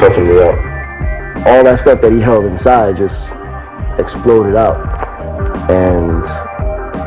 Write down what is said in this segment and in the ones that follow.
toughened me up. All that stuff that he held inside just exploded out, and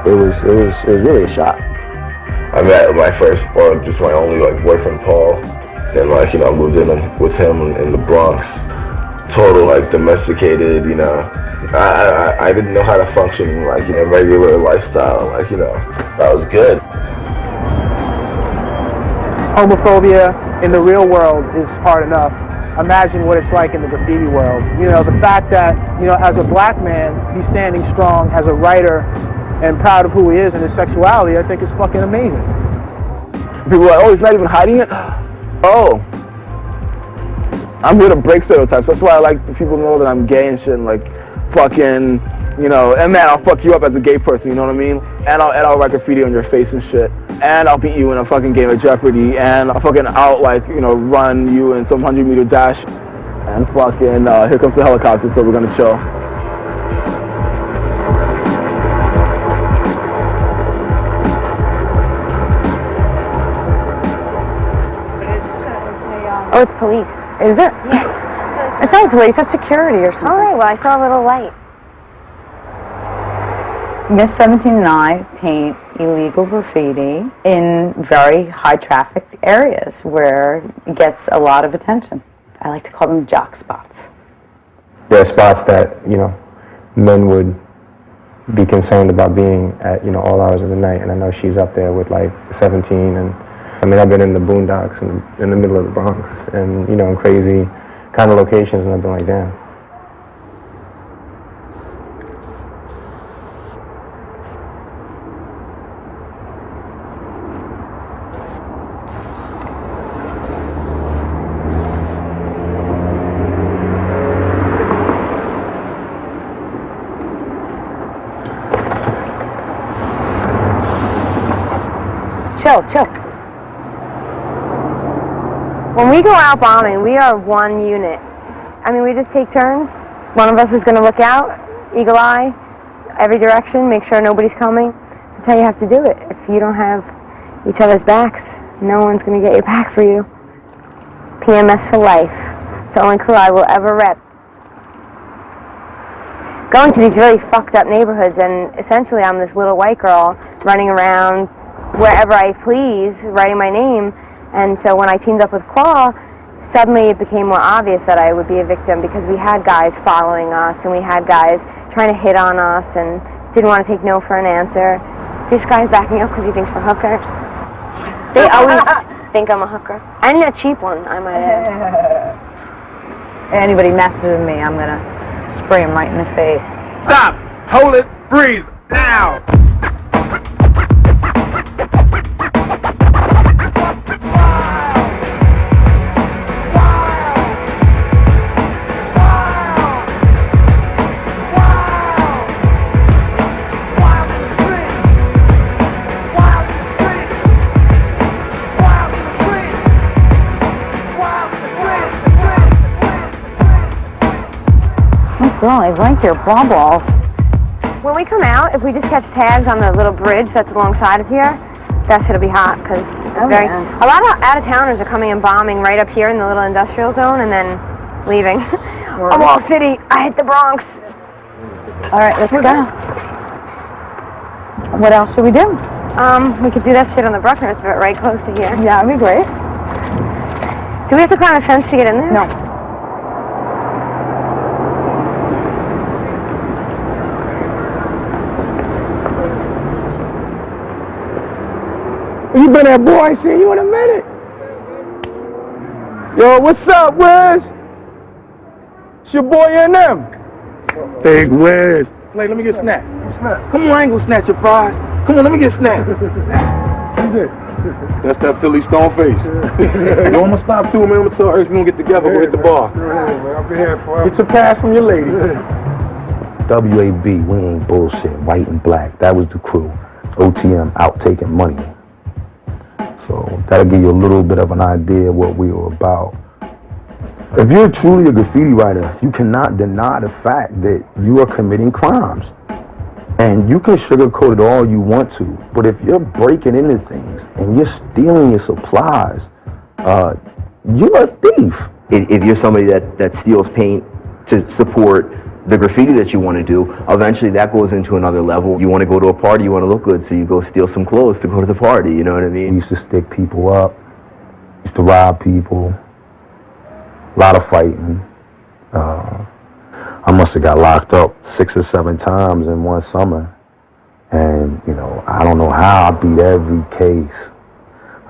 it was really a shock. I met my first, or just my only boyfriend, Paul, and moved in with him in the Bronx. Total domesticated, I didn't know how to function in regular lifestyle. That was good. Homophobia in the real world is hard enough. Imagine what it's like in the graffiti world. The fact that, as a black man, he's standing strong as a writer and proud of who he is and his sexuality, I think is fucking amazing. People are like, oh, he's not even hiding it? Oh. I'm here to break stereotypes. That's why I like the people know that I'm gay and shit, and fucking, and man, I'll fuck you up as a gay person, you know what I mean? And I'll write graffiti on your face and shit. And I'll beat you in a fucking game of Jeopardy, and I'll fucking run you in some 100-meter dash. And fucking, here comes the helicopter, so we're gonna chill. Oh, it's police. Is it? Yeah. It's not police, it's security or something. All right, well, I saw a little light. Miss 17 and I paint illegal graffiti in very high traffic areas where it gets a lot of attention. I like to call them jock spots. There are spots that, men would be concerned about being at, all hours of the night, and I know she's up there with 17, and I've been in the boondocks in the middle of the Bronx, and in crazy kind of locations, and I've been like, damn. Chill. When we go out bombing, we are one unit. We just take turns. One of us is going to look out, eagle eye, every direction, make sure nobody's coming. That's how you have to do it. If you don't have each other's backs, no one's going to get your back for you. PMS for life. It's the only crew I will ever rep. Going to these really fucked up neighborhoods, and essentially I'm this little white girl running around wherever I please, writing my name. And so when I teamed up with Claw, suddenly it became more obvious that I would be a victim, because we had guys following us, and we had guys trying to hit on us and didn't want to take no for an answer. This guy's backing up because he thinks we're hookers. They always think I'm a hooker. And a cheap one, I might add. Anybody messes with me, I'm going to spray him right in the face. Stop! Hold it! Freeze! Now! Girl, I like your ball balls. When we come out, if we just catch tags on the little bridge that's alongside of here, that shit'll be hot, because it's very... Yeah. A lot of out-of-towners are coming and bombing right up here in the little industrial zone and then leaving. I'm all city, I hit the Bronx. All right, let's go. What else should we do? We could do that shit on the Bruckner's, but right close to here. Yeah, that'd be great. Do we have to climb a fence to get in there? No. You been there, boy? I ain't seen you in a minute. Yo, what's up, Wiz? It's your boy ENEM. Big Wiz. Like, let me get snapped. Come on, I ain't gonna snatch your fries. Come on, let me get snapped. That's that Philly stone face. Yo, I'm gonna stop through, man. I'm gonna tell Ernst we're gonna get together. We'll hit the bar. I'll be here for Get your pass from your lady. WAB, we ain't bullshit. White and black. That was the crew. OTM, out taking money. So that'll give you a little bit of an idea of what we were about. If you're truly a graffiti writer, you cannot deny the fact that you are committing crimes. And you can sugarcoat it all you want to, but if you're breaking into things and you're stealing your supplies, you're a thief. if you're somebody that steals paint to support the graffiti that you want to do, eventually that goes into another level. You want to go to a party, you want to look good, so you go steal some clothes to go to the party, you know what I mean? We used to stick people up, used to rob people, a lot of fighting. I must have got locked up 6 or 7 times in one summer. And, you know, I don't know how I beat every case.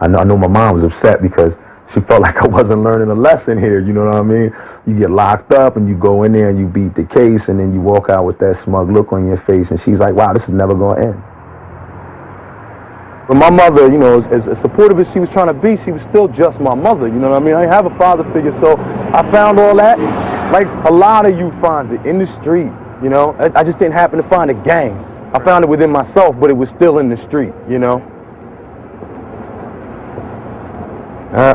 I know my mom was upset because she felt like I wasn't learning a lesson here, you know what I mean? You get locked up and you go in there and you beat the case and then you walk out with that smug look on your face and she's like, wow, this is never gonna end. But my mother, you know, as supportive as she was trying to be, she was still just my mother, you know what I mean? I didn't have a father figure, so I found all that, like a lot of you finds it, in the street, you know? I just didn't happen to find a gang. I found it within myself, but it was still in the street, you know?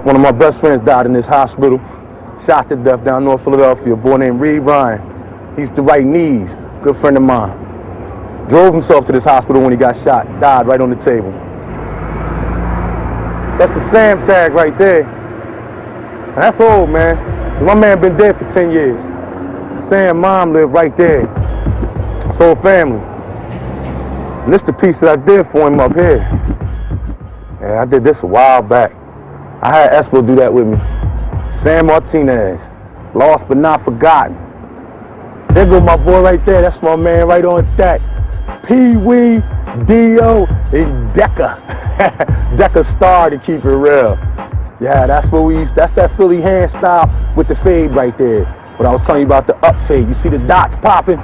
One of my best friends died in this hospital, shot to death down North Philadelphia, a boy named Reed Ryan. He used to write knees, good friend of mine. Drove himself to this hospital when he got shot, died right on the table. That's the Sam tag right there. And that's old, man. My man been dead for 10 years. Sam mom lived right there. His whole family. And this the piece that I did for him up here. Yeah, I did this a while back. I had Espo do that with me. Sam Martinez, lost but not forgotten. There go my boy right there. That's my man right on deck. Pee-wee, Dio, and Deca. Deca Star to keep it real. Yeah, that's what we used. That's that Philly hand style with the fade right there. But I was telling you about the up fade. You see the dots popping?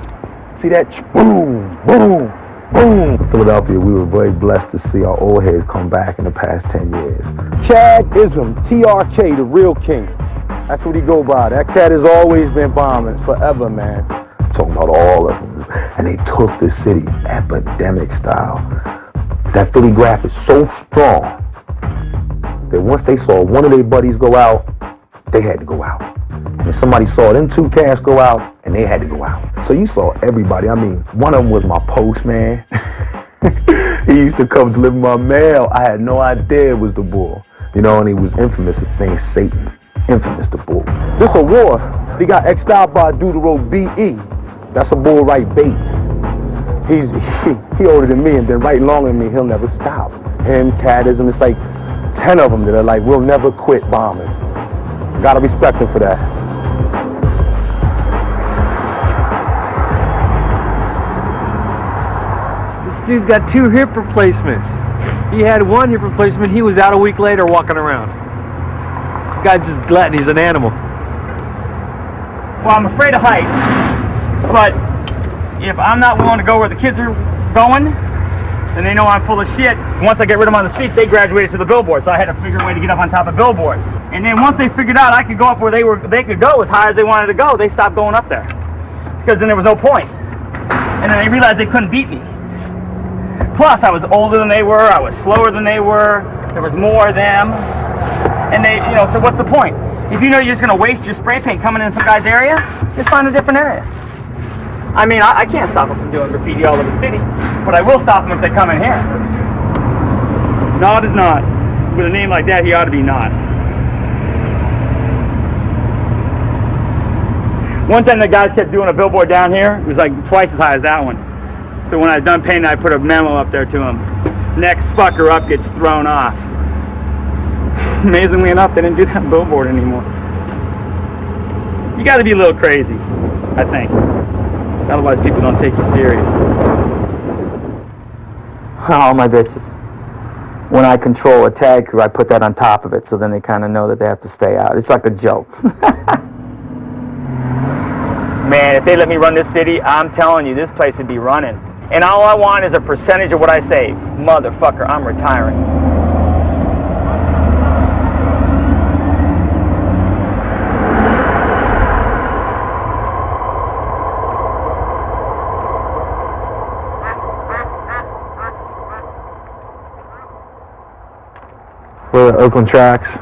See that? Boom, boom, boom. Philadelphia, we were very blessed to see our old heads come back in the past 10 years. Chad-ism, TRK, the real king. That's what he go by. That cat has always been bombing forever, man. I'm talking about all of them. And they took the city epidemic style. That Philly graph is so strong that once they saw one of their buddies go out, they had to go out. And somebody saw them 2 cats go out, and they had to go out. So you saw everybody. I mean, one of them was my postman. He used to come deliver my mail. I had no idea it was the bull. You know, and he was infamous as things Satan. Infamous the bull. This a war. He got X'd out by Deutero BE. That's a bull right bait. He older than me and been right longer than me. He'll never stop. Him, Catism, it's like 10 of them that are like, we'll never quit bombing. Gotta respect him for that. This dude got 2 hip replacements. He had 1 hip replacement. He was out a week later walking around. This guy's just glutton. He's an animal. Well, I'm afraid of heights, but if I'm not willing to go where the kids are going, then they know I'm full of shit. Once I get rid of them on the street, they graduated to the billboard, so I had to figure a way to get up on top of billboards. And then once they figured out I could go up where they could go as high as they wanted to go, they stopped going up there. Because then there was no point. And then they realized they couldn't beat me. Plus, I was older than they were, I was slower than they were, there was more of them. And they, you know, so what's the point? If you know you're just gonna waste your spray paint coming in some guy's area, just find a different area. I mean, I can't stop them from doing graffiti all over the city, but I will stop them if they come in here. Nod is not. With a name like that, he ought to be not. One time the guys kept doing a billboard down here. It was like twice as high as that one. So when I was done painting, I put a memo up there to him. Next fucker up gets thrown off. Amazingly enough, they didn't do that billboard anymore. You gotta be a little crazy, I think. Otherwise people don't take you serious. All my bitches. When I control a tag crew, I put that on top of it, so then they kind of know that they have to stay out. It's like a joke. Man, if they let me run this city, I'm telling you, this place would be running. And all I want is a percentage of what I save. Motherfucker, I'm retiring. For the Oakland tracks.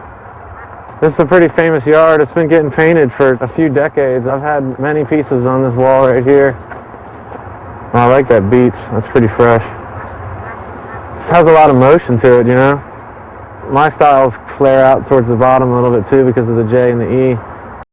This is a pretty famous yard. It's been getting painted for a few decades. I've had many pieces on this wall right here. I like that Beats. That's pretty fresh. It has a lot of motion to it, you know. My styles flare out towards the bottom a little bit too because of the J and the E.